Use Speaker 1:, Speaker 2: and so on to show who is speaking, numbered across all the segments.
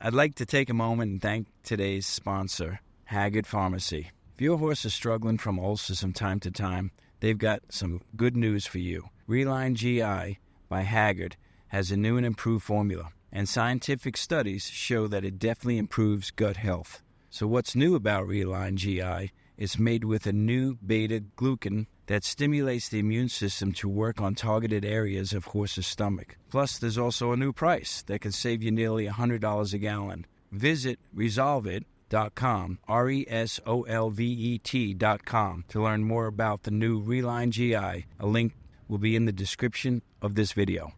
Speaker 1: I'd like to take a moment and thank today's sponsor, Haggard Pharmacy. If your horse is struggling from ulcers from time to time, they've got some good news for you. Reline GI by Haggard has a new and improved formula, and scientific studies show that it definitely improves gut health. So what's new about Reline GI? It's made with a new beta-glucan that stimulates the immune system to work on targeted areas of horse's stomach. Plus, there's also a new price that can save you nearly $100 a gallon. Visit resolveit.com, RESOLVET.com, to learn more about the new Reline GI. A link will be in the description of this video.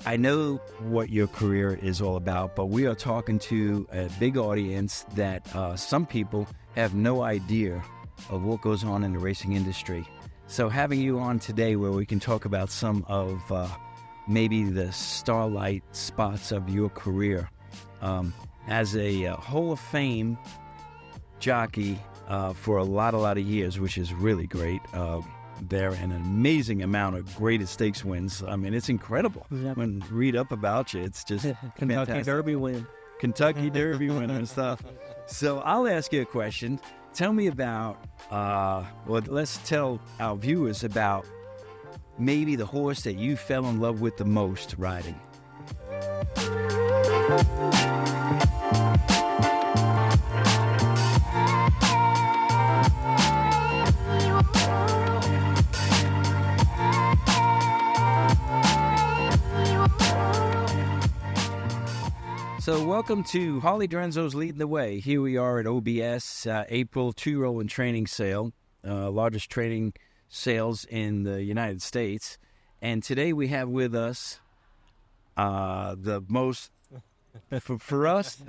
Speaker 1: I know what your career is all about, but we are talking to a big audience that some people have no idea of what goes on in the racing industry. So having you on today where we can talk about some of maybe the starlight spots of your career. As a Hall of Fame jockey for a lot of years, which is really great. There and an amazing amount of graded stakes wins. I mean, it's incredible.
Speaker 2: Yep.
Speaker 1: When you read up about you, it's just
Speaker 2: Kentucky
Speaker 1: fantastic.
Speaker 2: Derby win.
Speaker 1: Kentucky Derby winner and stuff. So I'll ask you a question. Tell me about, let's tell our viewers about maybe the horse that you fell in love with the most riding. So welcome to Hartley Derenzo's Leading the Way. Here we are at OBS, April two-year-old and training sale, largest training sales in the United States. And today we have with us the most, for us,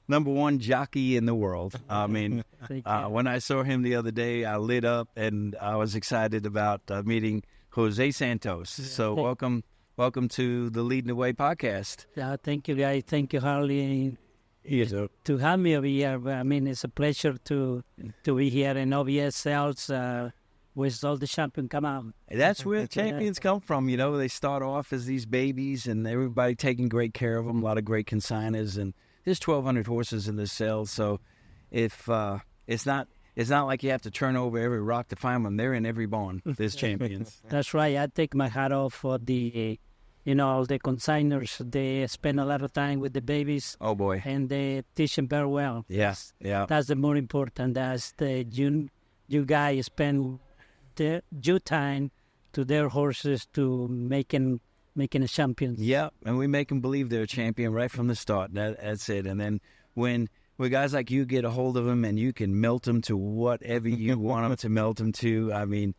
Speaker 1: number one jockey in the world. I mean, when I saw him the other day, I lit up and I was excited about meeting José Santos. So welcome to the Leading the Way podcast.
Speaker 2: Thank you, guys. Thank you, Harley, to have me over here. I mean, it's a pleasure to be here in OBS sales with all the champions come out.
Speaker 1: That's where champions come from. You know, they start off as these babies and everybody taking great care of them, a lot of great consigners. And there's 1,200 horses in this sale. So if it's not like you have to turn over every rock to find them. They're in every barn. There's champions.
Speaker 2: That's right. I take my hat off for the all the consigners. They spend a lot of time with the babies.
Speaker 1: Oh, boy.
Speaker 2: And they teach them very well.
Speaker 1: Yes, yeah.
Speaker 2: That's the more important. That's the you guys spend your time to their horses to making a champion.
Speaker 1: Yeah, and we make them believe they're a champion right from the start. That's it. And then when guys like you get a hold of them and you can melt them to whatever you want them to melt them to, I mean,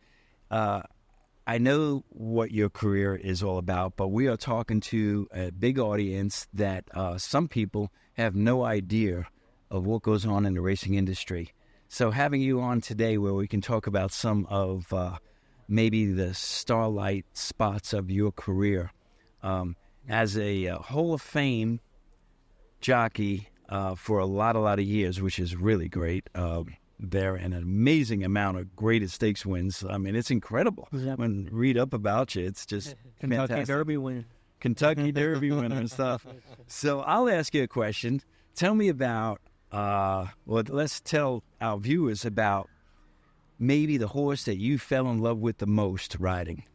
Speaker 1: I know what your career is all about, but we are talking to a big audience that some people have no idea of what goes on in the racing industry. So having you on today where we can talk about some of maybe the starlight spots of your career. As a Hall of Fame jockey for a lot of years, which is really great. There and an amazing amount of graded stakes wins. I mean, it's incredible.
Speaker 2: Yep.
Speaker 1: When you read up about you, it's just
Speaker 2: Kentucky
Speaker 1: fantastic.
Speaker 2: Derby win.
Speaker 1: Kentucky Derby winner and stuff. So I'll ask you a question. Tell me about, let's tell our viewers about maybe the horse that you fell in love with the most riding.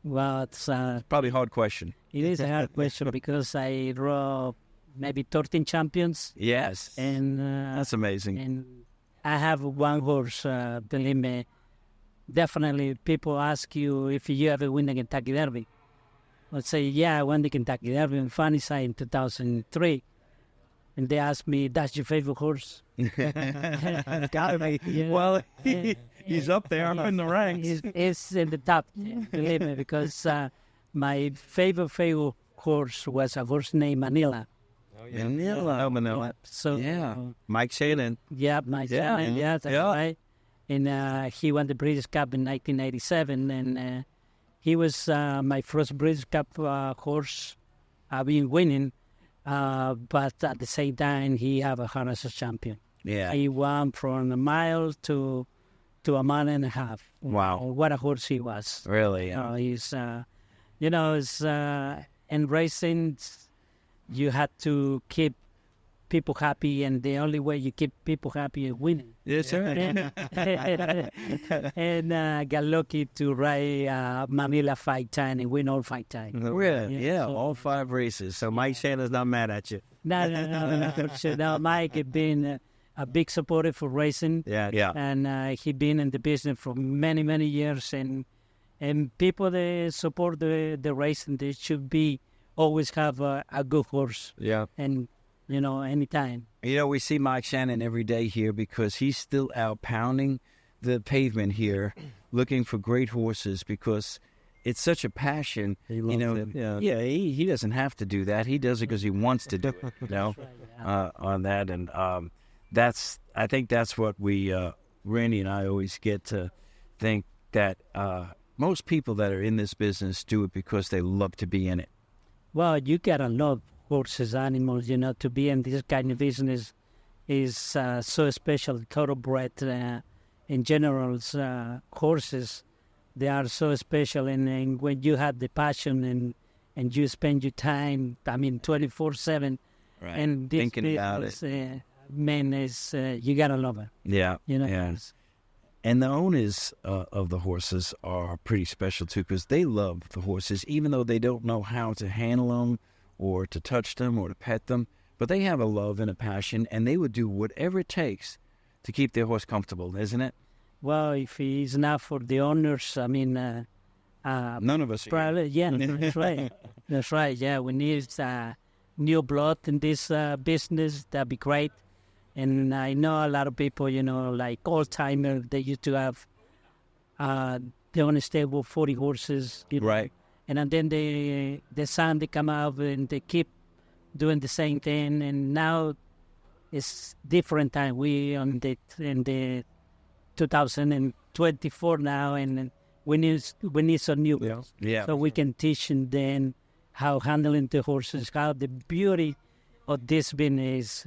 Speaker 2: Well, it's
Speaker 1: probably a hard question.
Speaker 2: It is a hard question because I rode maybe 13 champions.
Speaker 1: Yes.
Speaker 2: And
Speaker 1: that's amazing.
Speaker 2: And I have one horse, believe me. Definitely, people ask you if you ever win the Kentucky Derby. Let's say, yeah, I won the Kentucky Derby in Funny-Side in 2003. And they ask me, that's your favorite horse?
Speaker 1: Gotta be.
Speaker 2: Yeah.
Speaker 1: Well, he's up there in the ranks.
Speaker 2: He's in the top, believe me, because my favorite horse was a horse named Manila.
Speaker 1: Oh, yeah. Manila.
Speaker 2: So,
Speaker 1: yeah. Mike Shannon.
Speaker 2: Yeah, Mike Shannon. Yeah, that's right. And he won the British Cup in 1987. And he was my first British Cup horse I've been winning. But at the same time, he have a harness champion.
Speaker 1: Yeah.
Speaker 2: He won from a mile to to a mile and a half.
Speaker 1: Wow.
Speaker 2: What a horse he was.
Speaker 1: Really?
Speaker 2: He's, it's, in racing, you have to keep people happy, and the only way you keep people happy is winning.
Speaker 1: Yes, sir.
Speaker 2: And got lucky to ride Manila 5 times and win all 5 times.
Speaker 1: Really? Yeah,
Speaker 2: so-
Speaker 1: all 5 races.
Speaker 3: So Mike Shannon's not mad at you.
Speaker 2: No. So now Mike has been a big supporter for racing.
Speaker 1: Yeah.
Speaker 2: And he been in the business for many, many years. And people that support the racing, they should be always have a good horse.
Speaker 3: Yeah.
Speaker 2: And, anytime.
Speaker 1: We see Mike Shannon every day here because he's still out pounding the pavement here, looking for great horses because it's such a passion.
Speaker 3: He loves it.
Speaker 1: Yeah, he doesn't have to do that. He does it because he wants to do it, on that. And I think that's what we, Randy and I always get to think that most people that are in this business do it because they love to be in it.
Speaker 2: Well, you gotta love horses, animals, to be in this kind of business is so special. Thoroughbred, in general, horses, they are so special. And when you have the passion and you spend your time, 24/7,
Speaker 1: Right.
Speaker 2: and this
Speaker 1: Thinking about
Speaker 2: business, man, is you gotta love it.
Speaker 1: Yeah.
Speaker 2: Yeah.
Speaker 1: And the owners of the horses are pretty special, too, because they love the horses, even though they don't know how to handle them or to touch them or to pet them. But they have a love and a passion, and they would do whatever it takes to keep their horse comfortable, isn't it?
Speaker 2: Well, if it's not for the owners,
Speaker 1: None of us are.
Speaker 2: probably, yeah, that's right. That's right, yeah. We need new blood in this business. That'd be great. And I know a lot of people, like old-timers, they used to have they only stable 40 horses.
Speaker 1: Right.
Speaker 2: And then the son, they come out and they keep doing the same thing. And now it's different time. We in the 2024 now, and we need some new ones.
Speaker 1: Yeah.
Speaker 2: So we can teach them how handling the horses, how the beauty of this business.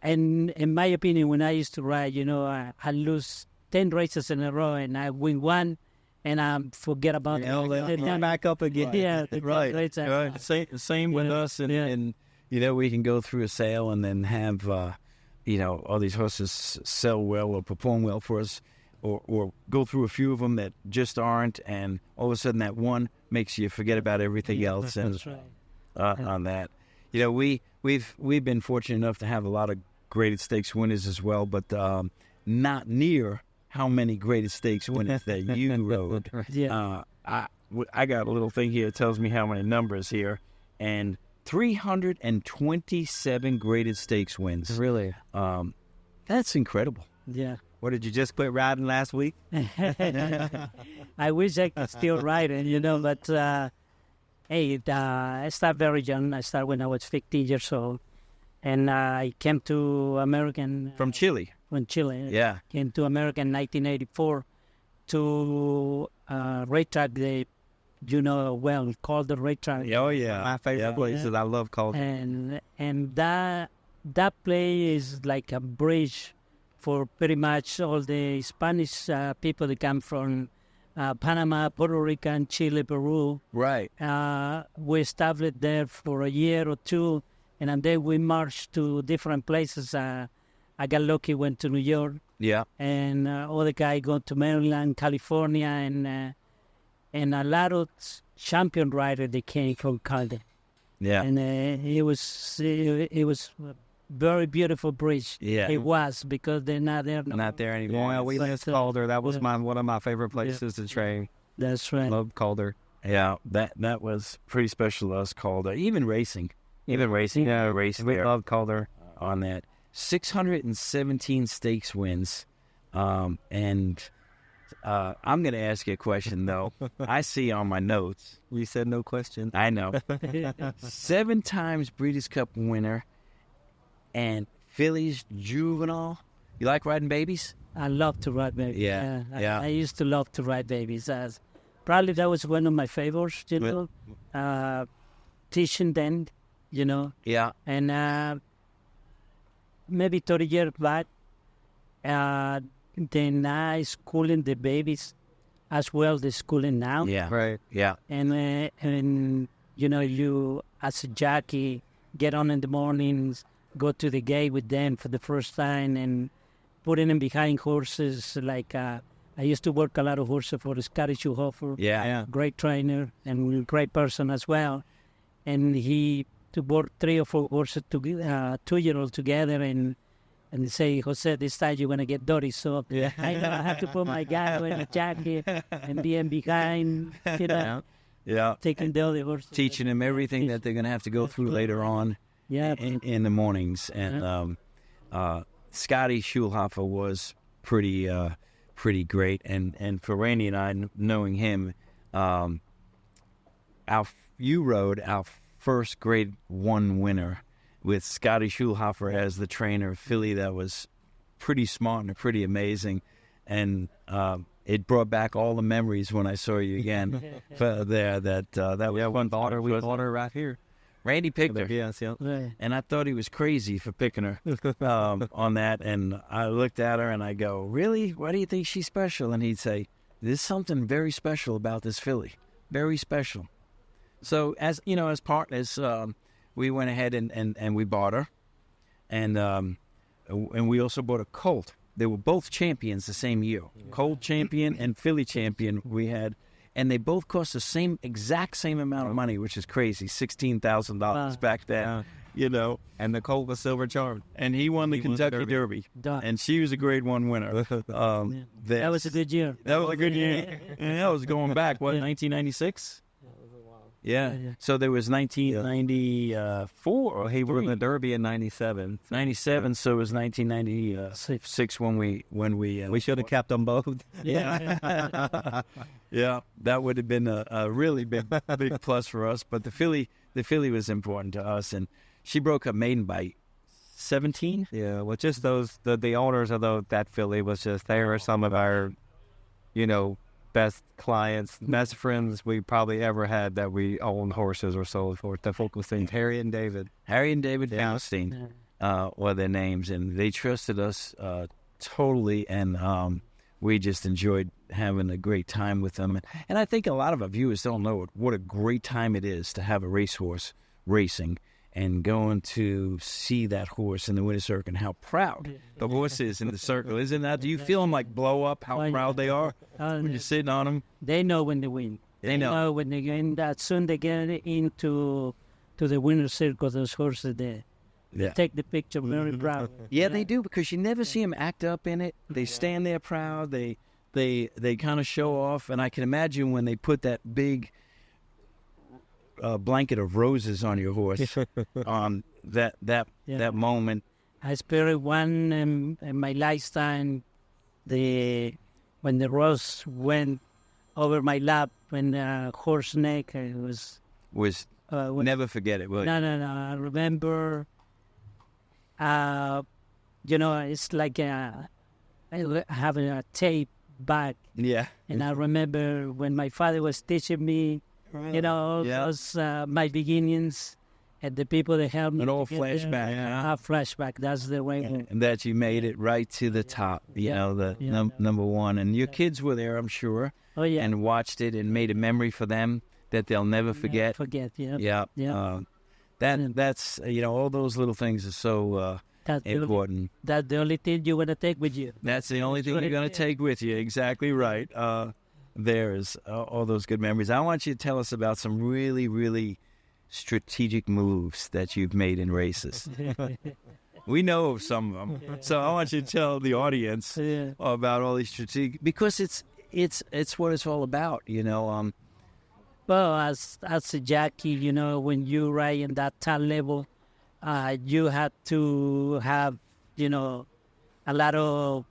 Speaker 2: And in my opinion, when I used to ride, I lose 10 races in a row, and I win one, and I forget about it.
Speaker 3: Back up again.
Speaker 2: Yeah,
Speaker 1: Right.
Speaker 3: Right. Same with us.
Speaker 1: And we can go through a sale and then have, all these horses sell well or perform well for us, or go through a few of them that just aren't, and all of a sudden that one makes you forget about everything else. And
Speaker 2: That's right.
Speaker 1: on that, we've been fortunate enough to have a lot of graded stakes winners as well, but not near how many graded stakes winners that you rode.
Speaker 2: Yeah.
Speaker 1: I got a little thing here that tells me how many numbers here, and 327 graded stakes wins.
Speaker 3: Really?
Speaker 1: That's incredible.
Speaker 2: Yeah.
Speaker 3: What, did you just quit riding last week?
Speaker 2: I wish I could still ride it, but I started very young. I started when I was 15 years old. And I came to American...
Speaker 1: From Chile.
Speaker 2: From Chile.
Speaker 1: Yeah.
Speaker 2: Came to America in 1984 to racetrack, called the racetrack.
Speaker 1: Oh, yeah.
Speaker 3: My favorite places. I love Calder.
Speaker 2: And that place is like a bridge for pretty much all the Spanish people that come from Panama, Puerto Rico, Chile, Peru.
Speaker 1: Right.
Speaker 2: We established there for a year or two, and then we marched to different places. I got lucky, went to New York.
Speaker 1: Yeah.
Speaker 2: And other guy go to Maryland, California, and a lot of champion riders that came from Calder.
Speaker 1: Yeah.
Speaker 2: And it was a very beautiful bridge.
Speaker 1: Yeah.
Speaker 2: It was, because they're not there now.
Speaker 1: Not there anymore.
Speaker 3: Yeah, we missed Calder. That was one of my favorite places to train.
Speaker 2: That's right.
Speaker 3: Love Calder.
Speaker 1: Yeah, that was pretty special to us, Calder. Even racing.
Speaker 3: Yeah,
Speaker 1: racing.
Speaker 3: We love Calder.
Speaker 1: On that. 617 stakes wins. And I'm going to ask you a question, though. I see on my notes.
Speaker 3: You said no question.
Speaker 1: I know. 7 times Breeders' Cup winner and Phillies juvenile. You like riding babies?
Speaker 2: I love to ride babies.
Speaker 1: Yeah.
Speaker 2: I used to love to ride babies. Probably that was one of my favorites, teaching them,
Speaker 1: Yeah.
Speaker 2: And maybe 30 years back, then I schooling the babies as well. They're schooling now.
Speaker 1: Yeah.
Speaker 3: Right.
Speaker 1: Yeah.
Speaker 2: And you as a jockey get on in the mornings, go to the gate with them for the first time, and putting them behind horses. Like I used to work a lot of horses for Scotty Schuhofer.
Speaker 1: Yeah.
Speaker 2: Great trainer and great person as well. And he to work 3 or 4 horses, 2-year-olds together, and say, Jose, this time you're going to get dirty. So I know I have to put my guy in a jacket and be in behind,
Speaker 1: Yeah.
Speaker 2: taking the other horses.
Speaker 1: Teaching them everything that they're going to have to go through later on in the mornings. And Scotty Schulhofer was pretty great. And for Randy and I, knowing him, you rode our first grade 1 winner with Scotty Schulhofer as the trainer, filly that was pretty smart and pretty amazing. And it brought back all the memories when I saw you again there. That was fun.
Speaker 3: We bought her right here.
Speaker 1: Randy picked her.
Speaker 3: Yes, yeah.
Speaker 2: Right.
Speaker 1: And I thought he was crazy for picking her on that. And I looked at her and I go, really? Why do you think she's special? And he'd say, there's something very special about this filly. Very special. So as partners, we went ahead and we bought her. And we also bought a colt. They were both champions the same year. Colt champion and filly champion we had. And they both cost the exact same amount of money, which is crazy, $16,000 back then,
Speaker 3: And the colt was silver charmed.
Speaker 1: And he won the Kentucky Derby. And she was a grade 1 winner.
Speaker 2: That was a good year.
Speaker 1: That was a good year. And that was going back, 1996? Yeah. So there was 1994.
Speaker 3: Well, he won the Derby in 97.
Speaker 1: 97, so it was 1996 when we
Speaker 3: We should have kept them both.
Speaker 1: Yeah. Yeah, that would have been a really big plus for us. But the filly was important to us, and she broke her maiden by 17.
Speaker 3: Yeah, well, just the owners of that filly was just, they were some of our, best clients, best friends we probably ever had that we owned horses or so forth. The folk was named Harry and David
Speaker 1: Faustine were their names, and they trusted us totally, and we just enjoyed having a great time with them. And I think a lot of our viewers don't know what a great time it is to have a racehorse racing and going to see that horse in the winner's circle and how proud the horse is in the circle. Isn't that? Do you feel them like blow up, how proud they are when you're sitting on them?
Speaker 2: They know when they win. They know when they win. That soon they get into the winner's circle, those horses there. They take the picture very proud.
Speaker 1: Yeah, they do, because you never see them act up in it. They stand there proud. They kind of show off. And I can imagine when they put that big blanket of roses on your horse, that moment.
Speaker 2: I experienced one in my lifetime. When the rose went over my lap, when the horse neck was
Speaker 1: never forget it. Will you?
Speaker 2: No. I remember. It's like having a tape back.
Speaker 1: Yeah.
Speaker 2: And I remember when my father was teaching me, those my beginnings, and the people that helped me.
Speaker 1: An old flashback.
Speaker 2: Flashback. That's the way.
Speaker 1: And that you made it right to the top. Number one, and your kids were there, I'm sure.
Speaker 2: Oh yeah.
Speaker 1: And watched it and made a memory for them that they'll never forget.
Speaker 2: Yeah.
Speaker 1: That's all those little things are so important.
Speaker 2: That's the only thing you want to take with you.
Speaker 1: That's the only thing you're going to take with you. Exactly right. There's all those good memories. I want you to tell us about some really, really strategic moves that you've made in races. We know of some of them, so I want you to tell the audience about all these strategic, because it's what it's all about.
Speaker 2: Well, as a jockey, when you ride in that top level, you have to have, a lot of,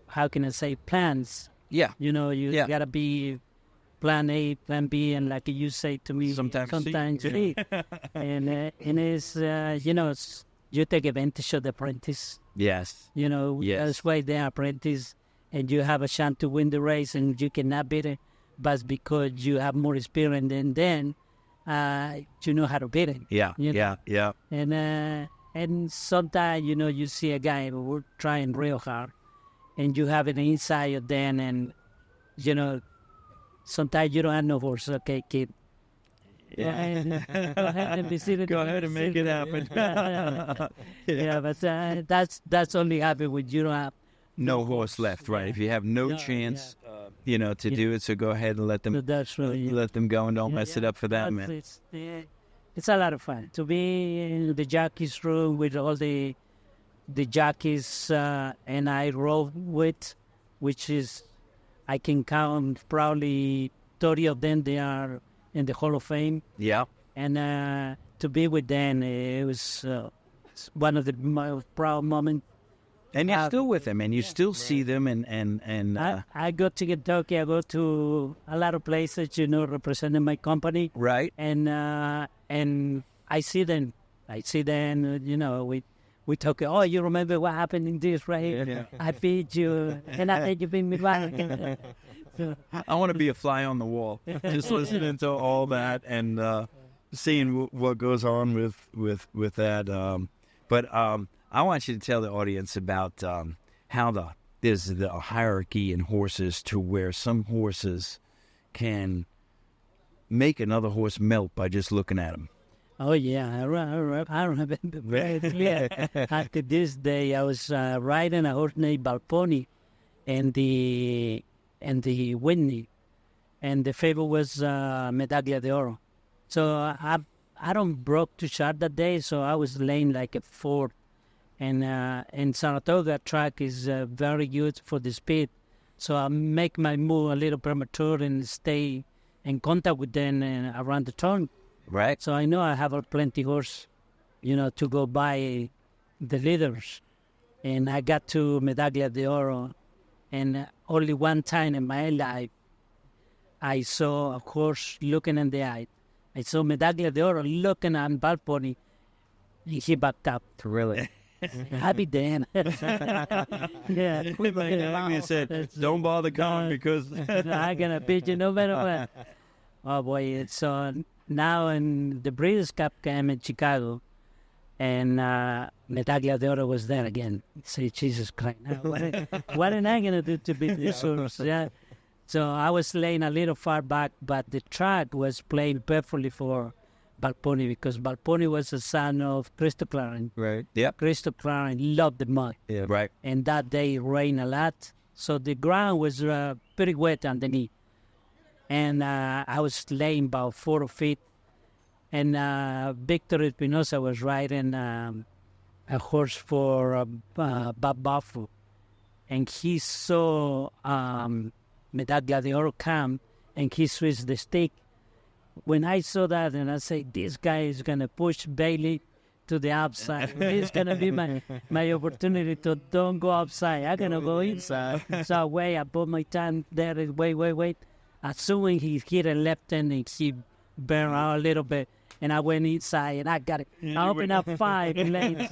Speaker 2: how can I say, plans.
Speaker 1: Yeah.
Speaker 2: You got to be plan A, plan B, and like you say to me, sometimes C. And it's, you take advantage of the apprentice.
Speaker 1: Yes.
Speaker 2: That's why they're apprentice, and you have a chance to win the race, and you cannot beat it. But because you have more experience than them, you know how to beat it.
Speaker 1: Yeah.
Speaker 2: And sometimes, you see a guy who trying real hard, and you have it inside your den, and sometimes you don't have no horse. Okay, kid.
Speaker 1: Yeah.
Speaker 2: Go ahead and visit it.
Speaker 1: Go ahead and make it happen.
Speaker 2: Yeah, but that's only happen when you don't have
Speaker 1: no horse left, right? If you have no chance, to do it, so go ahead and let them.
Speaker 2: So that's right.
Speaker 1: Let them go and don't mess it up for that man.
Speaker 2: It's a lot of fun to be in the jockeys room with all the jockeys and I rode with, which is I can count probably 30 of them. They are in the Hall of Fame.
Speaker 1: Yeah.
Speaker 2: And to be with them, it was one of the most proud moments.
Speaker 1: And you're still with them, and you still see them, and
Speaker 2: I go to Kentucky. I go to a lot of places, representing my company.
Speaker 1: Right.
Speaker 2: And I see them. We talk. Oh, you remember what happened in this, right?
Speaker 1: Yeah.
Speaker 2: I beat you, and I think you beat me back. So,
Speaker 1: I want to be a fly on the wall, just listening to all that and seeing what goes on with that. But I want you to tell the audience about how there's the hierarchy in horses, to where some horses can make another horse melt by just looking at them.
Speaker 2: Oh yeah, I remember very clear. After this day, I was riding a horse named Balponi, and the Whitney, and the favorite was Medaglia de Oro. So I don't broke too sharp that day, so I was laying like a fourth. And Saratoga track is very good for the speed, so I make my move a little premature and stay in contact with them around the turn.
Speaker 1: Right.
Speaker 2: So I know I have a plenty horse, to go by the leaders. And I got to Medaglia de Oro, and only one time in my life I saw a horse looking in the eye. I saw Medaglia de Oro looking at Balponi, and he backed up.
Speaker 1: Really?
Speaker 2: Happy Dan. Yeah.
Speaker 1: Like said, don't bother coming because
Speaker 2: I'm going to beat you no matter what. Oh, boy. So now in the Breeders' Cup came in Chicago, and Medaglia de Oro was there again. Say, Jesus Christ. Now, what am I going to do to beat this horse? Yeah. So I was laying a little far back, but the track was playing perfectly for Balponi, because Balponi was a son of Cristo Clarence.
Speaker 1: Right. Yep.
Speaker 2: Cristo Clarence loved the mud.
Speaker 1: Yeah. Right.
Speaker 2: And that day it rained a lot, so the ground was pretty wet underneath. And I was laying about 4 feet, and Victor Espinosa was riding a horse for Bob Buffalo, and he saw Medaglia de Oro come, and he switched the stick. When I saw that, and I said, this guy is going to push Bailey to the outside. This is going to be my opportunity to don't go outside. I'm going to go inside. So I put my time there. Wait. As soon as he hit a left hand, and he burned out a little bit, and I went inside, and I got it. I opened up 5 lanes.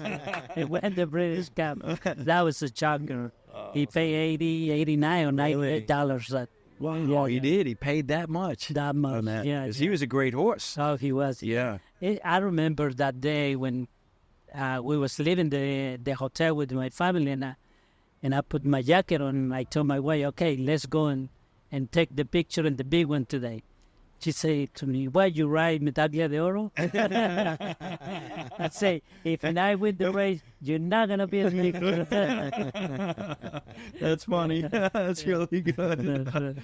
Speaker 2: It went the British Cup. That was a shocker. He paid $89 or $98.
Speaker 1: Wow, he did. He paid that much.
Speaker 2: That much,
Speaker 1: on that.
Speaker 2: yeah.
Speaker 1: He was a great horse.
Speaker 2: Oh, he was.
Speaker 1: Yeah.
Speaker 2: I remember that day when we was leaving the hotel with my family, and I put my jacket on, and I told my wife, okay, let's go and take the picture and the big one today. She said to me, why you ride Medaglia de Oro? I say, if I win the race, you're not going to be a picture.
Speaker 1: That's funny. That's really good.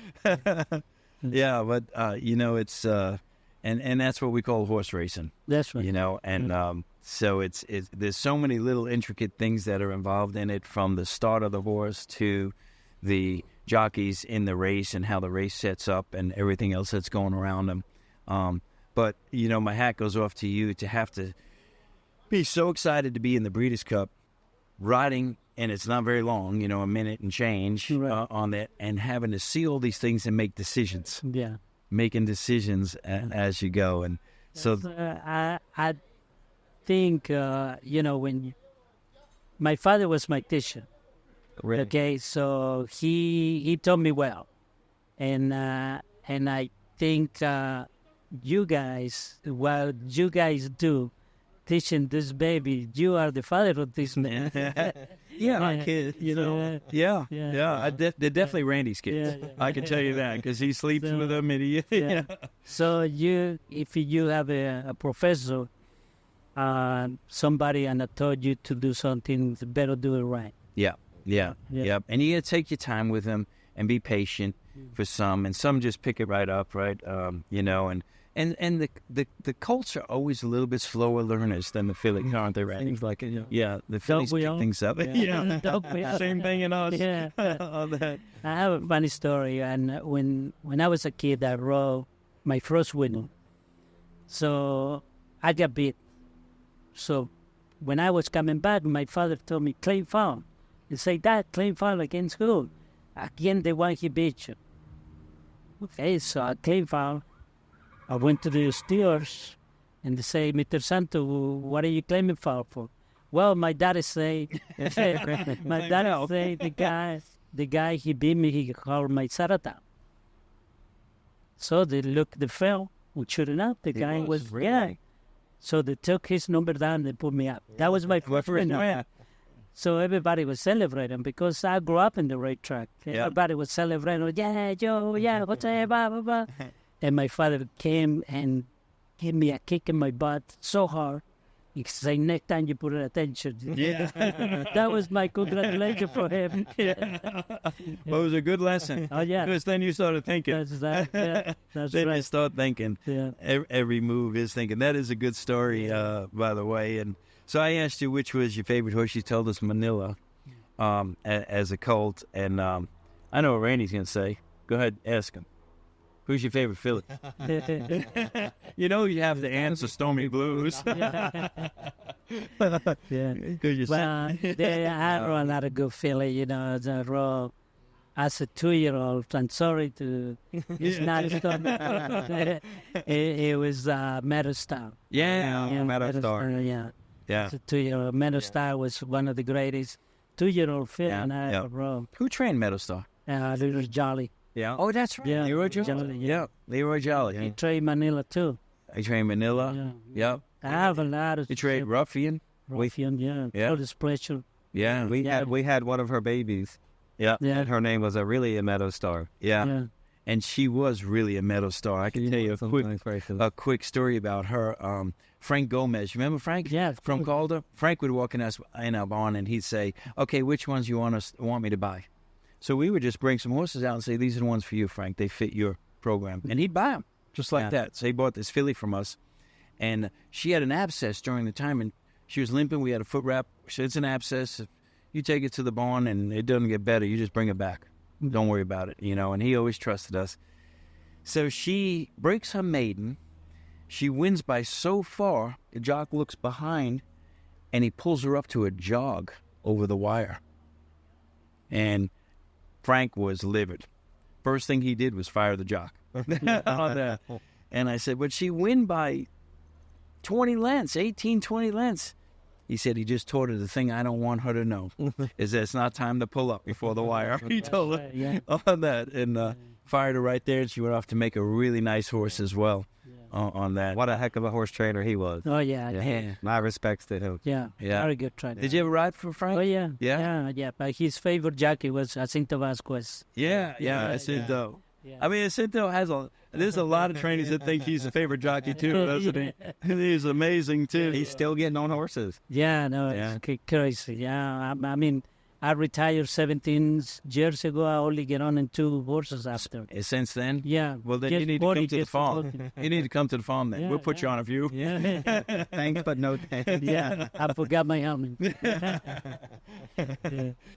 Speaker 1: Yeah, but, it's, and that's what we call horse racing.
Speaker 2: That's right.
Speaker 1: And so it's there's so many little intricate things that are involved in it, from the start of the horse to the jockeys in the race and how the race sets up and everything else that's going around them. But, my hat goes off to you to have to be so excited to be in the Breeders' Cup riding, and it's not very long, a minute and change on that, and having to see all these things and make decisions.
Speaker 2: Yeah.
Speaker 1: Making decisions as you go. And so
Speaker 2: I think, when my father was my teacher.
Speaker 1: Really?
Speaker 2: Okay, so he taught me well, and I think you guys, what you guys do, teaching this baby, you are the father of this man.
Speaker 1: our kids, you know. Yeah. They're definitely Randy's kids.
Speaker 2: Yeah.
Speaker 1: I can tell you that because he sleeps with them. And he,
Speaker 2: So if you have a professor, somebody and I told you to do something, you better do it right.
Speaker 1: Yeah. And you got to take your time with them and be patient for some, and some just pick it right up, right? You know, and the Colts are always a little bit slower learners than the Phillies, aren't they, Randy?
Speaker 3: Things like it,
Speaker 1: The Phillies pick things up.
Speaker 3: Same thing in us.
Speaker 2: Yeah.
Speaker 3: On that.
Speaker 2: I have a funny story. And when I was a kid, I rode my first winner. So I got beat. So when I was coming back, my father told me, claim foul. He said, Dad, claim foul against who? Again, the one he beat you. Okay, so I claim foul. I went to the Stirrups, and they say, Mr. Santos, what are you claiming foul for? Well, my daddy say, the guy he beat me, he called my Sarata. So they looked the film, and sure enough, the guy was really. So they took his number down and put me up. That was my first win. So everybody was celebrating because I grew up in the racetrack. Everybody was celebrating, Joe, Jose, blah, blah, blah. And my father came and gave me a kick in my butt so hard. He said, next time you put attention.
Speaker 1: Yeah.
Speaker 2: That was my congratulations for him.
Speaker 1: But it was a good lesson.
Speaker 2: Oh, yeah.
Speaker 1: Because then you started thinking.
Speaker 2: That's then
Speaker 1: right. You start thinking.
Speaker 2: Yeah.
Speaker 1: Every move is thinking. That is a good story, by the way. And so I asked you which was your favorite horse. You told us Manila as a colt. And I know what Randy's going to say. Go ahead, ask him. Who's your favorite filly? You know you have to answer Stormy Blues.
Speaker 2: Yeah. Well, I rode a lot of good filly, you know. I rode as a 2-year-old. I'm sorry to... It's not Stormy. It was Meadow Star.
Speaker 3: Meadow Star.
Speaker 2: Yeah.
Speaker 1: Yeah.
Speaker 2: It's a 2-year-old. Meadow Star was one of the greatest 2-year-old filly I ever rode.
Speaker 1: Who trained Meadow Star?
Speaker 2: Little Jolly.
Speaker 1: Yeah. Oh, that's right.
Speaker 2: Yeah.
Speaker 1: Leroy Jolly. Yeah. Leroy Jolly.
Speaker 2: He trained Manila too.
Speaker 1: I trained Manila.
Speaker 2: Yeah.
Speaker 1: Yep.
Speaker 2: I have a lot of...
Speaker 1: You trained Ruffian.
Speaker 2: Ruffian, All this pressure.
Speaker 1: Yeah.
Speaker 3: We had one of her babies.
Speaker 1: Yeah.
Speaker 3: And her name was really a Meadow Star.
Speaker 1: Yeah. And she was really a Meadow Star. I can tell you a quick story about her. Frank Gomez. You remember Frank?
Speaker 2: Yeah.
Speaker 1: From Calder? Frank would walk in our barn and he'd say, okay, which ones you want me to buy? So we would just bring some horses out and say, these are the ones for you, Frank. They fit your program. And he'd buy them just like that. So he bought this filly from us. And she had an abscess during the time, and she was limping. We had a foot wrap. She said, it's an abscess. If you take it to the barn and it doesn't get better, you just bring it back. Don't worry about it, you know. And he always trusted us. So she breaks her maiden. She wins by so far, the jock looks behind, and he pulls her up to a jog over the wire. And Frank was livid. First thing he did was fire the jock. And I said, would she win by 20 lengths, 18, 20 lengths? He said he just taught her the thing I don't want her to know, is that it's not time to pull up before the wire. He told her on that, and fired her right there, and she went off to make a really nice horse as well on that.
Speaker 3: What a heck of a horse trainer he was.
Speaker 2: Oh, yeah.
Speaker 3: My respects to him.
Speaker 2: Yeah. Very good trainer.
Speaker 1: Did you ever ride for Frank?
Speaker 2: Oh, yeah. Yeah. But his favorite jockey was Jacinto Vasquez.
Speaker 1: Yeah. Jacinto. Yeah. I mean, Jacinto there's a lot of trainers that think he's a favorite jockey too, doesn't he? He's amazing too.
Speaker 3: He's still getting on horses.
Speaker 2: Yeah, no, it's crazy. Yeah, I mean, I retired 17 years ago. I only get on in 2 horses after.
Speaker 1: Since then?
Speaker 2: Yeah.
Speaker 1: Well, then you need to come to the farm. You need to come to the farm then. We'll put you on a few.
Speaker 2: Yeah.
Speaker 3: Thanks, but no thanks.
Speaker 2: Yeah, I forgot my helmet.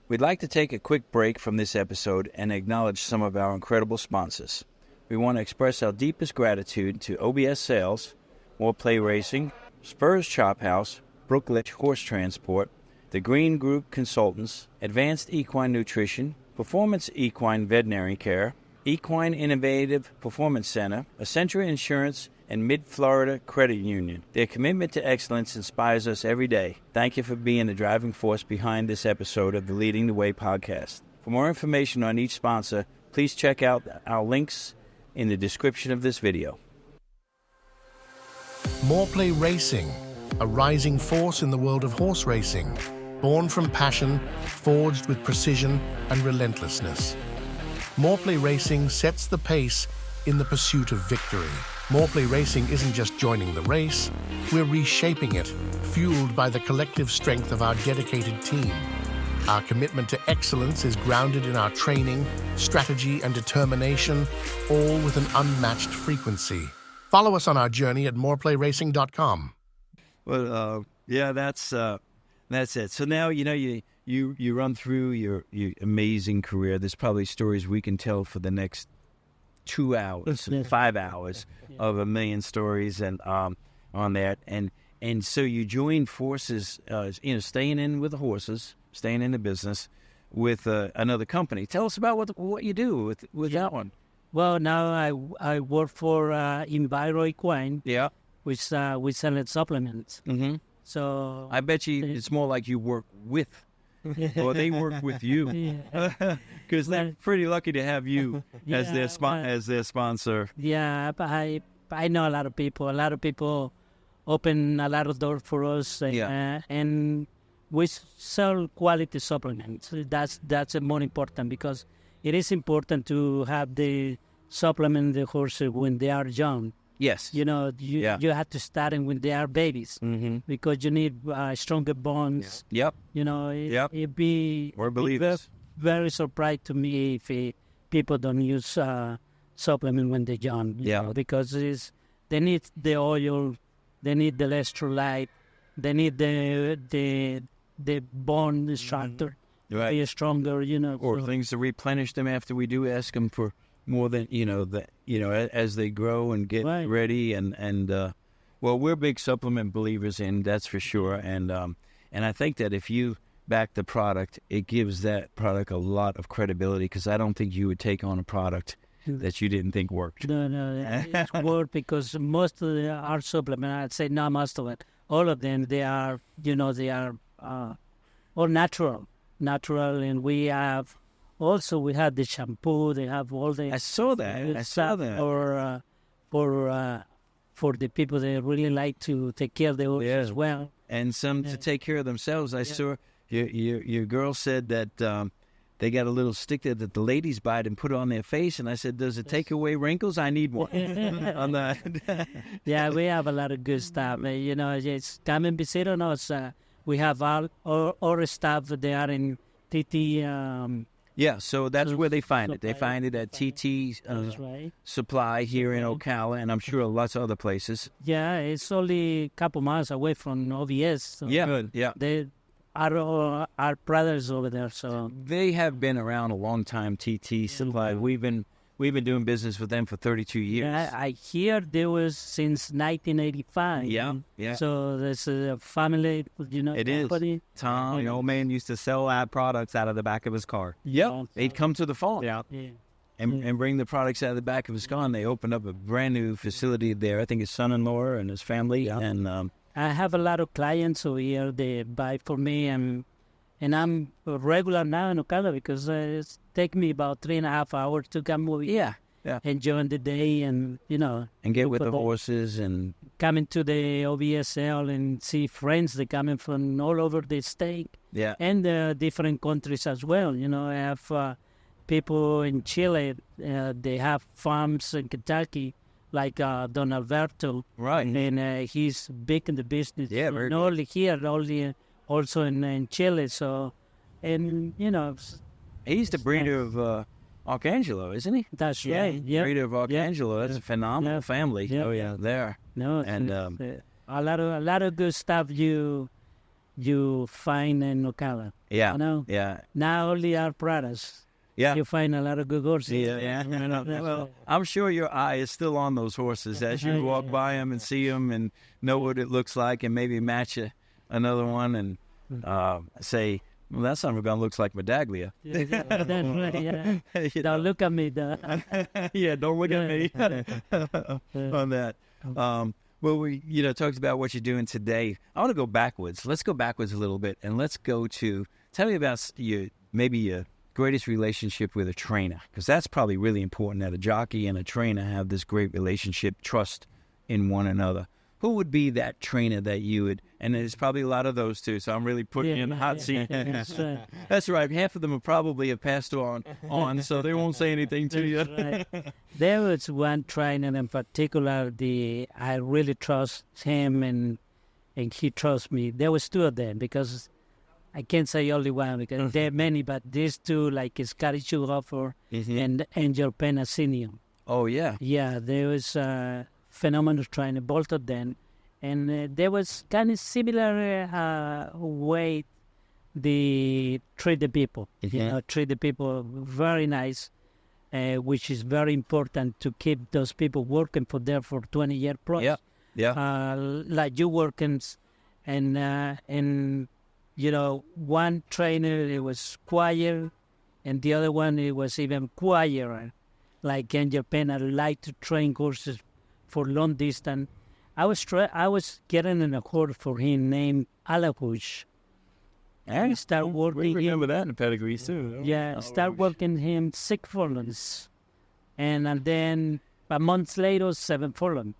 Speaker 1: We'd like to take a quick break from this episode and acknowledge some of our incredible sponsors. We want to express our deepest gratitude to OBS Sales, More Play Racing, Spurs Chop House, Brookledge Horse Transport, The Green Group Consultants, Advanced Equine Nutrition, Performance Equine Veterinary Care, Equine Innovative Performance Center, Essentra Insurance, and Mid-Florida Credit Union. Their commitment to excellence inspires us every day. Thank you for being the driving force behind this episode of the Leading the Way podcast. For more information on each sponsor, please check out our links in the description of this video.
Speaker 4: More Play Racing, a rising force in the world of horse racing. born from passion, forged with precision and relentlessness. Moreplay Racing sets the pace in the pursuit of victory. Moreplay Racing isn't just joining the race, we're reshaping it, fueled by the collective strength of our dedicated team. Our commitment to excellence is grounded in our training, strategy, and determination, all with an unmatched frequency. Follow us on our journey at moreplayracing.com.
Speaker 1: Well, yeah, that's it. So now, you run through your amazing career. There's probably stories we can tell for the next 2 hours, 5 hours of a million stories and on that. And so you join forces, staying in with the horses, staying in the business with another company. Tell us about what you do with that one.
Speaker 2: Well, now I work for Enviro Equine.
Speaker 1: Yeah.
Speaker 2: Which we sell supplements.
Speaker 1: Mm-hmm.
Speaker 2: So
Speaker 1: I bet you it's more like you work with, or they work with you, because they're pretty lucky to have you as their sponsor.
Speaker 2: Yeah, but I know a lot of people. A lot of people open a lot of doors for us, and we sell quality supplements. That's more important, because it is important to have the supplement the horses when they are young.
Speaker 1: Yes.
Speaker 2: You have to start them when they are babies, because you need stronger bones.
Speaker 1: Yep.
Speaker 2: It'd be very surprised to me if people don't use supplement when they're young. Because they need the oil, they need the electrolyte, they need the bone structure to be stronger.
Speaker 1: Or things to replenish them after we do ask them for more than as they grow and get ready and well, we're big supplement believers in, that's for sure, and I think that if you back the product, it gives that product a lot of credibility, because I don't think you would take on a product that you didn't think worked.
Speaker 2: No, it's worked, because most of our supplement, I'd say not most of it, all of them, they are all natural, and we have. Also, we have the shampoo. They have all the.
Speaker 1: I saw that.
Speaker 2: For the people that really like to take care of the horse as well,
Speaker 1: and some to take care of themselves. I saw your girl said that they got a little stick there that the ladies buy it and put it on their face. And I said, "Does it take away wrinkles? I need one." On that.
Speaker 2: Yeah, we have a lot of good stuff. Just come and visit on us. We have all stuff that they are in TT.
Speaker 1: Yeah, so that's where they find it. They find it at TT Supply here in Ocala, and I'm sure lots of other places.
Speaker 2: Yeah, it's only a couple miles away from OVS. So
Speaker 1: good. Yeah.
Speaker 2: They are our brothers over there. So
Speaker 1: they have been around a long time, TT Supply. We've been doing business with them for 32 years.
Speaker 2: Yeah, I hear there was since 1985.
Speaker 1: Yeah.
Speaker 2: So there's a family,
Speaker 3: It
Speaker 2: company.
Speaker 3: Is. Tom, the old man used to sell ad products out of the back of his car.
Speaker 1: Yep. They'd come to the farm.
Speaker 3: Yeah.
Speaker 1: And bring the products out of the back of his car. And they opened up a brand new facility there. I think his son-in-law and his family. Yeah. And
Speaker 2: I have a lot of clients over here. They buy for me, and I'm regular now in Ocala, because it's take me about 3.5 hours to come over here.
Speaker 1: Yeah.
Speaker 2: Enjoy the day and
Speaker 1: get with the horses and
Speaker 2: coming to the OVSL and see friends that coming from all over the state.
Speaker 1: Yeah.
Speaker 2: And different countries as well. I have people in Chile. They have farms in Kentucky, like Don Alberto.
Speaker 1: Right.
Speaker 2: And he's big in the business.
Speaker 1: Yeah, very
Speaker 2: not only here, also in Chile. So, and
Speaker 1: he's the breeder of Arcangelo, isn't he?
Speaker 2: That's right. Yeah.
Speaker 1: Breeder of Arcangelo. That's a phenomenal family.
Speaker 2: Yeah.
Speaker 1: Oh yeah, there.
Speaker 2: No, and a lot of good stuff you find in Ocala.
Speaker 1: Yeah. Yeah.
Speaker 2: Not only our products.
Speaker 1: Yeah.
Speaker 2: You find a lot of good horses.
Speaker 1: Yeah. Well, I'm sure your eye is still on those horses as you walk by them and see them and know what it looks like, and maybe match another one and say, well, that son of a gun looks like Medaglia.
Speaker 2: Yeah, that's right, yeah. Don't look at me.
Speaker 1: Yeah, don't look at me on that. Well, we talked about what you're doing today. I want to go backwards. Let's go backwards a little bit, and let's go to, tell me about your greatest relationship with a trainer, because that's probably really important that a jockey and a trainer have this great relationship, trust in one another. who would be that trainer that you would? And there's probably a lot of those too. So I'm really putting you in the hot seat.
Speaker 2: That's right.
Speaker 1: That's right. Half of them will probably have passed on, so they won't say anything to you.
Speaker 2: Right. There was one trainer in particular. I really trust him, and he trusts me. There was two of them, because I can't say only one, because there are many, but these two, like Scotty Schuhofer and Angel Pena Senior.
Speaker 1: Oh yeah.
Speaker 2: Yeah, there was phenomenal trainer, both of them. And there was kind of similar way they treat the people. Treat the people very nice, which is very important to keep those people working for 20 years plus.
Speaker 1: Yeah.
Speaker 2: Like you working, and one trainer, it was quiet, and the other one, it was even quieter. Like Angel Pena liked to train horses for long distance. I was getting in a horse for him named Alahush. I start working.
Speaker 1: We remember that in the pedigrees too.
Speaker 2: Yeah, start working him 6 furlongs, and then a month later 7 furlongs.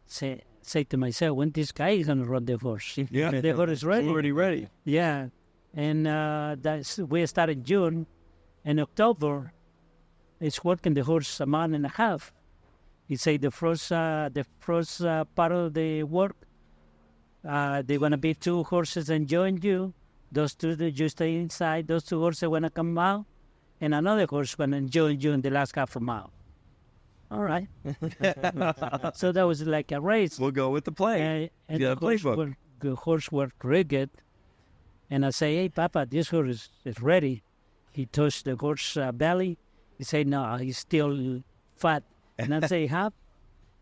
Speaker 2: Say to myself, when this guy is gonna run the horse?
Speaker 1: Yeah,
Speaker 2: the horse is ready.
Speaker 1: Already ready.
Speaker 2: Yeah, and we started June, and October, it's working the horse a month and a half. He said the first part of the work, they're gonna be 2 horses enjoying you. Those 2 that you stay inside. Those 2 horses wanna come out, and another horse gonna enjoy you in the last half a mile. All right. So that was like a race.
Speaker 1: We'll go with the play.
Speaker 2: And
Speaker 1: Yeah,
Speaker 2: the horse worked really good. And I say, hey, Papa, this horse is ready. He touched the horse belly. He said, no, he's still fat. And I say, huh?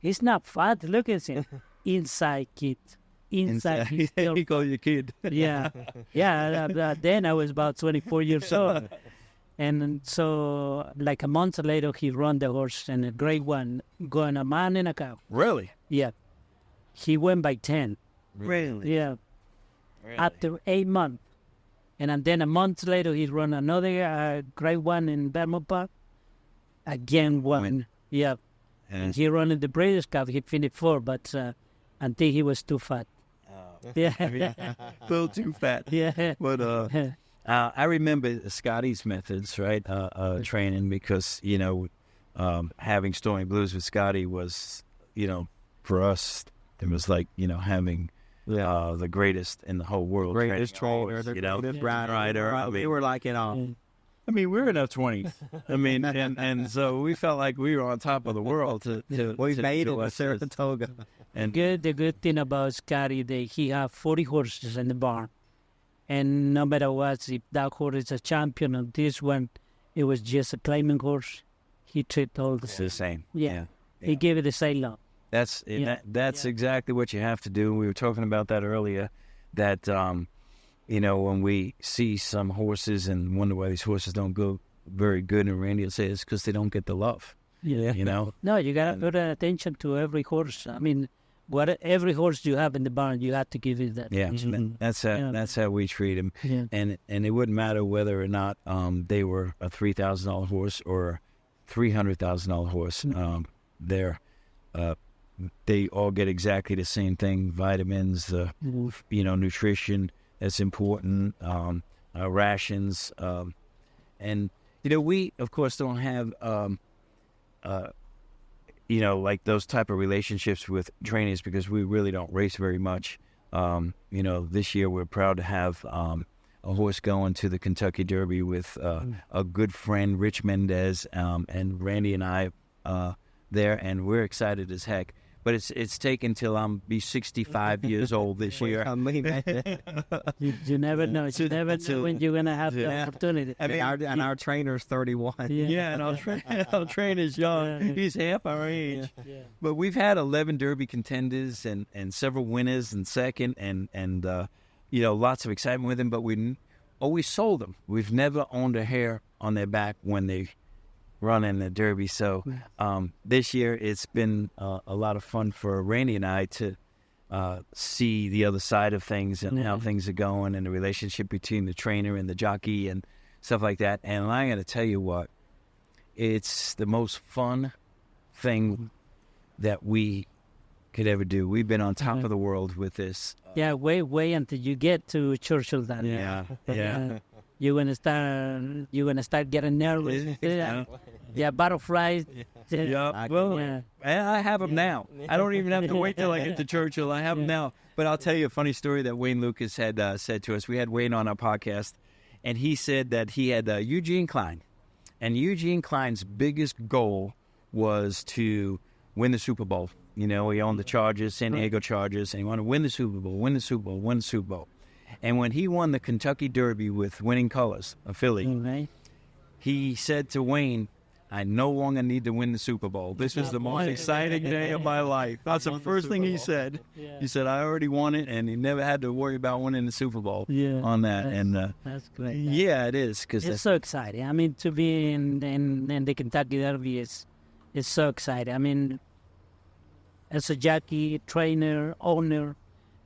Speaker 2: He's not fat. Look at him. Inside, kid. Inside. He's still
Speaker 1: He called you kid.
Speaker 2: Yeah. Yeah. Then I was about 24 years old. And so, like a month later, he ran the horse, and a great one, going a man and a cow.
Speaker 1: Really?
Speaker 2: Yeah. He went by 10.
Speaker 1: Really?
Speaker 2: Yeah. After 8 months. And then a month later, he ran another great one in Belmont Park. Again, won. Yeah. And he ran in the Breeders' Cup. He finished 4, but until he was too fat. Yeah.
Speaker 1: A little too fat.
Speaker 2: Yeah.
Speaker 1: But I remember Scotty's methods, right? Training, because having Stormy Blues with Scotty was, for us, it was like having the greatest in the whole world.
Speaker 3: Greatest trainer, greatest rider.
Speaker 1: I mean,
Speaker 3: we were like,
Speaker 1: we're in our 20s. I mean, and so we felt like we were on top of the world.
Speaker 3: We made it with Saratoga.
Speaker 2: And the good thing about Scotty, that he had 40 horses in the barn. And no matter what, if that horse is a champion of this one, it was just a claiming horse. He treated all
Speaker 1: It's the same.
Speaker 2: Yeah. He gave it the same love.
Speaker 1: That's exactly what you have to do. We were talking about that earlier, that when we see some horses and wonder why these horses don't go very good, and Randy will say it's because they don't get the love.
Speaker 2: Yeah. No, you got to put attention to every horse. I mean, every horse you have in the barn, you have to give it that.
Speaker 1: Yeah, that's how we treat them.
Speaker 2: Yeah.
Speaker 1: And it wouldn't matter whether or not they were a $3,000 horse or a $300,000 horse. They all get exactly the same thing: vitamins, nutrition. That's important. Rations, and we of course don't have like those type of relationships with trainers, because we really don't race very much. This year we're proud to have a horse going to the Kentucky Derby with a good friend, Rich Mendez, and Randy and I there, and we're excited as heck. But it's taken till I'm be 65 years old this year.
Speaker 2: You never know. You never know when you're gonna have the opportunity.
Speaker 3: I mean, our trainer's 31.
Speaker 1: Yeah, and our trainer's young.
Speaker 2: Yeah.
Speaker 1: He's half our age.
Speaker 2: Yeah.
Speaker 1: But we've had 11 Derby contenders and several winners and second, and lots of excitement with him. But we always sold them. We've never owned a hair on their back when they run in the Derby. So this year it's been a lot of fun for Randy and I to see the other side of things and how things are going, and the relationship between the trainer and the jockey and stuff like that. And I'm going to tell you what, it's the most fun thing that we could ever do. We've been on top of the world with this.
Speaker 2: Yeah, wait until you get to Churchill. Then.
Speaker 1: Yeah.
Speaker 2: You're gonna start getting nervous. Yeah, butterflies.
Speaker 1: Yeah. Well, I have them now. I don't even have to wait till I get to Churchill. I have them now. But I'll tell you a funny story that Wayne Lucas had said to us. We had Wayne on our podcast, and he said that he had Eugene Klein. And Eugene Klein's biggest goal was to win the Super Bowl. You know, he owned the Chargers, San Diego Chargers, and he wanted to win the Super Bowl, win the Super Bowl. And when he won the Kentucky Derby with winning colors, a filly, he said to Wayne, I no longer need to win the Super Bowl. This is the most exciting day of my life. That's the first thing he said. He said, I already won it, and he never had to worry about winning the Super Bowl on that.
Speaker 2: That's great.
Speaker 1: Yeah, it is. Cause
Speaker 2: it's so exciting. I mean, to be in the Kentucky Derby is so exciting. I mean, as a jockey, trainer, owner,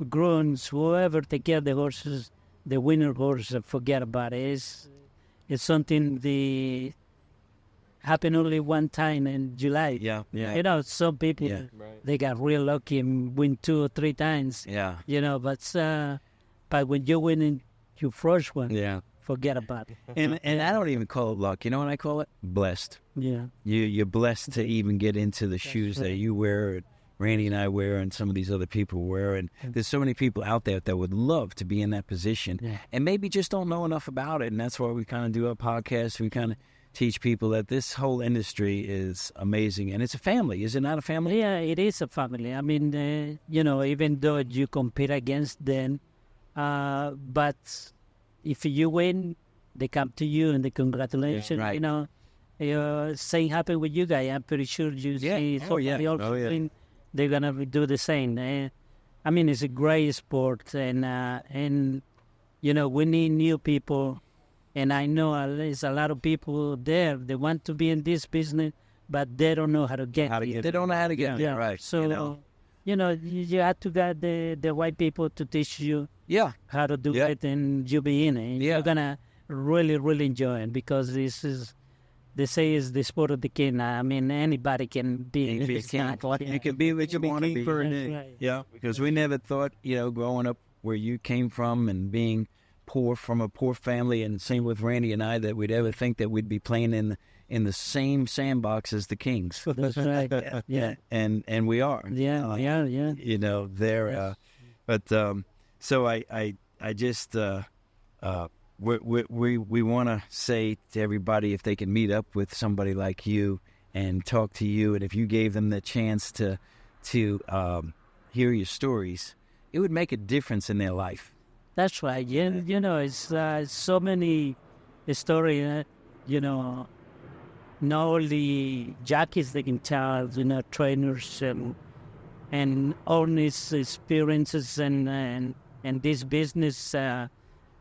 Speaker 2: grooms, whoever take care of the horses, the winner horse, forget about it. It's something happened only one time in July.
Speaker 1: Yeah.
Speaker 2: You know, some people, they got real lucky and win 2 or 3 times.
Speaker 1: Yeah.
Speaker 2: You know, but when you win in your first one, forget about it.
Speaker 1: And I don't even call it luck. You know what I call it? Blessed.
Speaker 2: Yeah.
Speaker 1: You're blessed to even get into the shoes that you wear, and Randy and I wear, and some of these other people wear. And there's so many people out there that would love to be in that position and maybe just don't know enough about it. And that's why we kind of do our podcast. We kind of teach people that this whole industry is amazing. And it's a family. Is it not a family?
Speaker 2: Yeah, it is a family. I mean, you know, even though you compete against them, but if you win, they come to you and they congratulations.
Speaker 1: Right.
Speaker 2: You know, same happened with you guys. I'm pretty sure you see somebody else win, they're gonna do the same. I mean, it's a great sport, and you know, we need new people. And I know there's a lot of people there. They want to be in this business, but they don't know how to get here.
Speaker 1: They don't know how to get there, right.
Speaker 2: So, you have to get the white people to teach you how to do it, and you'll be in it. And you're going to really, really enjoy it, because they say it's the sport of the king. I mean, anybody can be in it.
Speaker 1: You can be what you want to be.
Speaker 2: Right.
Speaker 1: Yeah, because we never thought, growing up where you came from and being poor from a poor family, and same with Randy and I, that we'd ever think that we'd be playing in the same sandbox as the Kings.
Speaker 2: That's right. Yeah.
Speaker 1: And we are.
Speaker 2: Yeah.
Speaker 1: You know, there. But so I just we want to say to everybody, if they can meet up with somebody like you and talk to you, and if you gave them the chance to hear your stories, it would make a difference in their life.
Speaker 2: That's right. You know, it's so many stories. Not only jockeys they can tell, trainers and owners' experiences and this business. And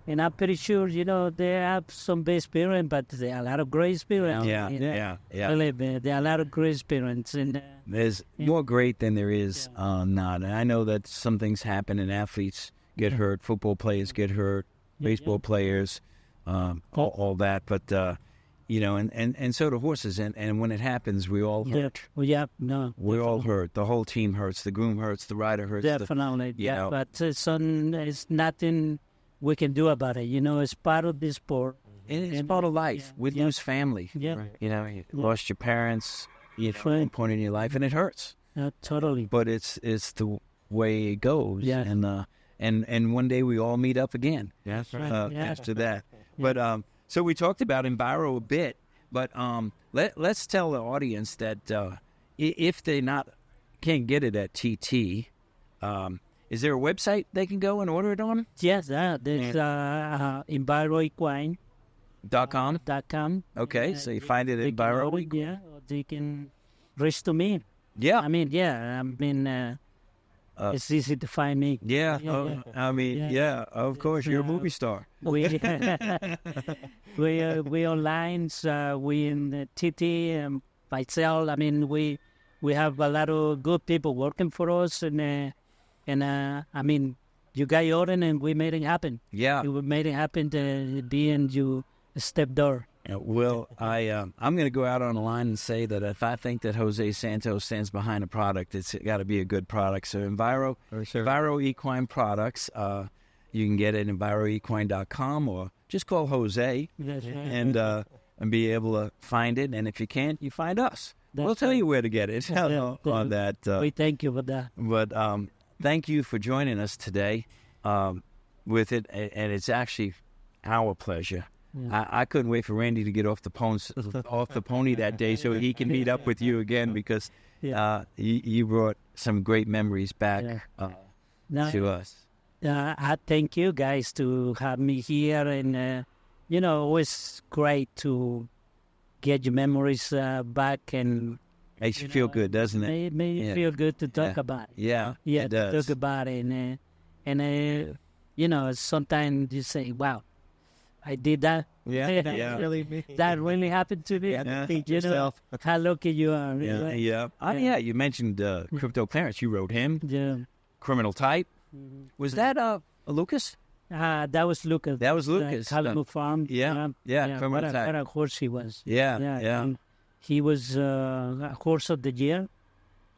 Speaker 2: I'm pretty sure, they have some bad experience, but there are a lot of great experience.
Speaker 1: Yeah.
Speaker 2: Believe me, there are a lot of great experience. And
Speaker 1: there's more great than there is not. And I know that some things happen, and athletes get hurt, football players get hurt, baseball players, all that. But, and so do horses. And when it happens, we all hurt. We're all hurt. The whole team hurts. The groom hurts. The rider hurts.
Speaker 2: Definitely. But it's nothing we can do about it. It's part of the sport.
Speaker 1: It's part of life. We lose family.
Speaker 2: Yeah.
Speaker 1: You lost your parents, at one point in your life, and it hurts.
Speaker 2: Totally.
Speaker 1: But it's the way it goes.
Speaker 2: Yeah.
Speaker 1: And one day we all meet up again.
Speaker 3: That's right.
Speaker 1: After that. But so we talked about Enviro a bit, but let's tell the audience that if they can't get it at TT, is there a website they can go and order it on?
Speaker 2: Yes, there's EnviroEquine.com.
Speaker 1: Okay, so you find it at Enviro.
Speaker 2: Yeah, or they can reach to me.
Speaker 1: Yeah.
Speaker 2: It's easy to find me.
Speaker 1: Yeah. Of course, you're a movie star.
Speaker 2: We online, we in the TT and myself. We have a lot of good people working for us, and you got your order, and we made it happen.
Speaker 1: Yeah.
Speaker 2: We made it happen to be in your step door.
Speaker 1: Well, I'm going to go out on the line and say that if I think that Jose Santos stands behind a product, it's got to be a good product. So Enviro Equine Products, you can get it at enviroequine.com or just call Jose and be able to find it. And if you can't, you find us. We'll tell you where to get it on that.
Speaker 2: We thank you for that.
Speaker 1: But thank you for joining us today with it. And it's actually our pleasure. Yeah. I couldn't wait for Randy to get off the pony that day so he can meet up with you again because you brought some great memories back to us.
Speaker 2: I thank you guys to have me here, and always great to get your memories back, and
Speaker 1: makes you feel good, doesn't it?
Speaker 2: It made you feel good to talk about it.
Speaker 1: Yeah, it does.
Speaker 2: Talk about it, and sometimes you say, "Wow, I did that."
Speaker 3: Yeah. Really me.
Speaker 2: That really happened to me.
Speaker 3: Think yourself.
Speaker 2: How lucky you are.
Speaker 1: Yeah.
Speaker 2: Right?
Speaker 1: You mentioned Crypto Clarence. You wrote him.
Speaker 2: Yeah.
Speaker 1: Criminal Type. Was that a Lucas?
Speaker 2: That was Lucas.
Speaker 1: That was Lucas.
Speaker 2: Calico Farm.
Speaker 1: Yeah. Criminal Type.
Speaker 2: What a horse he was.
Speaker 1: Yeah.
Speaker 2: And he was a horse of the year.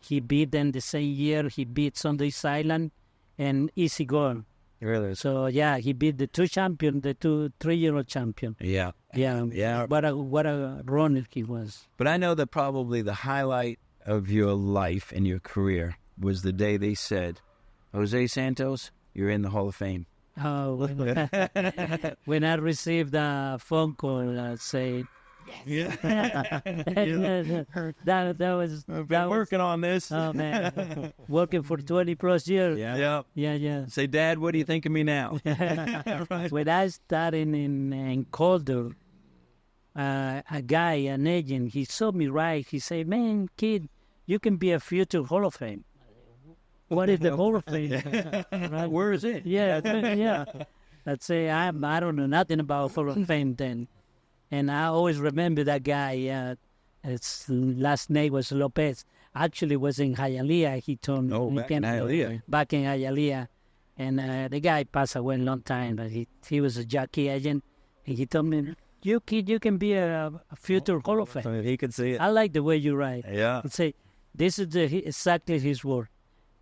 Speaker 2: He beat them the same year. He beat Sunday's Island and Easy Going.
Speaker 1: Really?
Speaker 2: So he beat the 3-year-old champion.
Speaker 1: Yeah.
Speaker 2: What a runner he was.
Speaker 1: But I know that probably the highlight of your life and your career was the day they said, Jose Santos, you're in the Hall of Fame.
Speaker 2: Oh, when I received a phone call saying, that was
Speaker 1: working on this.
Speaker 2: Oh man, working for 20+ years. Yeah.
Speaker 1: Say, Dad, what do you think of me now?
Speaker 2: When I started in Calder, a guy, an agent, he saw me right. He said, "Man, kid, you can be a future Hall of Fame." What is the Hall of Fame?
Speaker 1: Right? Where is it?
Speaker 2: Yeah. Let's say I don't know nothing about Hall of Fame then. And I always remember that guy. His last name was Lopez. Actually, was in Hialeah. He told me.
Speaker 1: Back in Hialeah.
Speaker 2: Back in Hialeah. And the guy passed away a long time, but he was a jockey agent. And he told me, you can be a future Hall of Fame.
Speaker 1: He could see it.
Speaker 2: I like the way you write.
Speaker 1: Yeah.
Speaker 2: He'd say, this is exactly his word.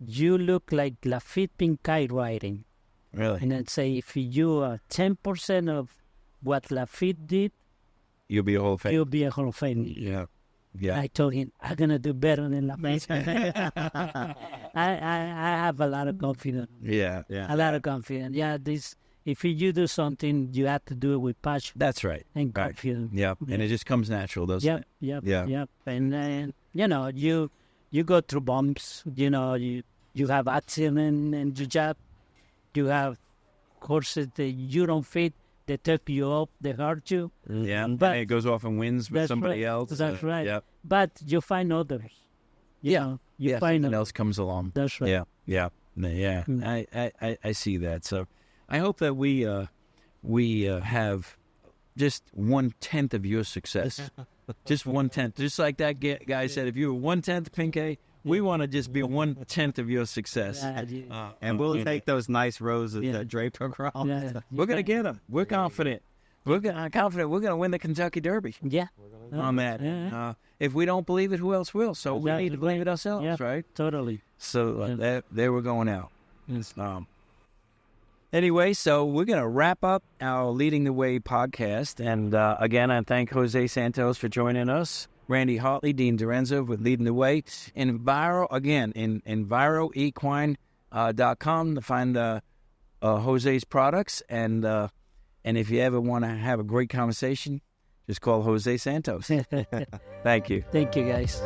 Speaker 2: You look like Lafitte Pincay writing.
Speaker 1: Really?
Speaker 2: And I'd say, if you are 10% of what Lafitte did,
Speaker 1: you'll be a Hall of Fame.
Speaker 2: You'll be a Hall of Fame.
Speaker 1: Yeah.
Speaker 2: I told him, I'm going to do better than Lafitte. I have a lot of confidence.
Speaker 1: Yeah.
Speaker 2: A lot of confidence. Yeah, if you do something, you have to do it with passion.
Speaker 1: That's right.
Speaker 2: And confidence.
Speaker 1: Yeah. And it just comes natural, doesn't it?
Speaker 2: Yep. And, you go through bumps. You have accident in your job. You have horses that you don't fit. They take you up. They hurt you.
Speaker 1: Yeah, but it goes off and wins with somebody else.
Speaker 2: That's right.
Speaker 1: Yeah.
Speaker 2: But you find others. You find
Speaker 1: something else comes along.
Speaker 2: That's right.
Speaker 1: Yeah. I see that. So I hope that we have just 1/10 of your success. Just 1/10. Just like that guy said, if you were 1/10 Pincay, we want to just be 1/10 of your success.
Speaker 3: And we'll take those nice roses that draped across.
Speaker 1: We're going to get them. We're confident. We're confident we're going to win the Kentucky Derby.
Speaker 2: Yeah.
Speaker 1: On that. If we don't believe it, who else will? So we need to believe it ourselves, right?
Speaker 2: Totally.
Speaker 1: So there we're going out. Anyway, so we're going to wrap up our Leading the Way podcast. And again, I thank Jose Santos for joining us. Randy Hartley, Dean Derenzo with Leading the Way. Enviroequine.com to find Jose's products. And if you ever want to have a great conversation, just call Jose Santos. Thank you.
Speaker 2: Thank you, guys.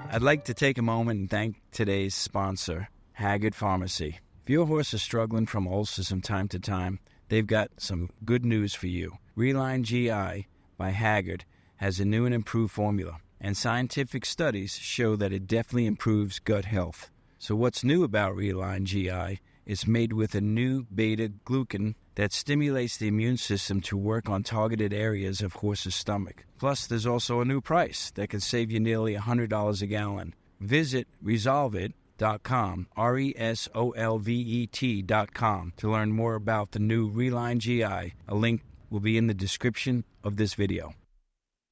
Speaker 1: I'd like to take a moment and thank today's sponsor, Haggard Pharmacy. If your horse is struggling from ulcers from time to time, they've got some good news for you. Reline GI by Haggard has a new and improved formula, and scientific studies show that it definitely improves gut health. So what's new about Reline GI? It's made with a new beta-glucan that stimulates the immune system to work on targeted areas of horse's stomach. Plus, there's also a new price that can save you nearly $100 a gallon. Visit Resolve It resolvet.com, resolvet.com, to learn more about the new Reline GI. A link will be in the description of this video.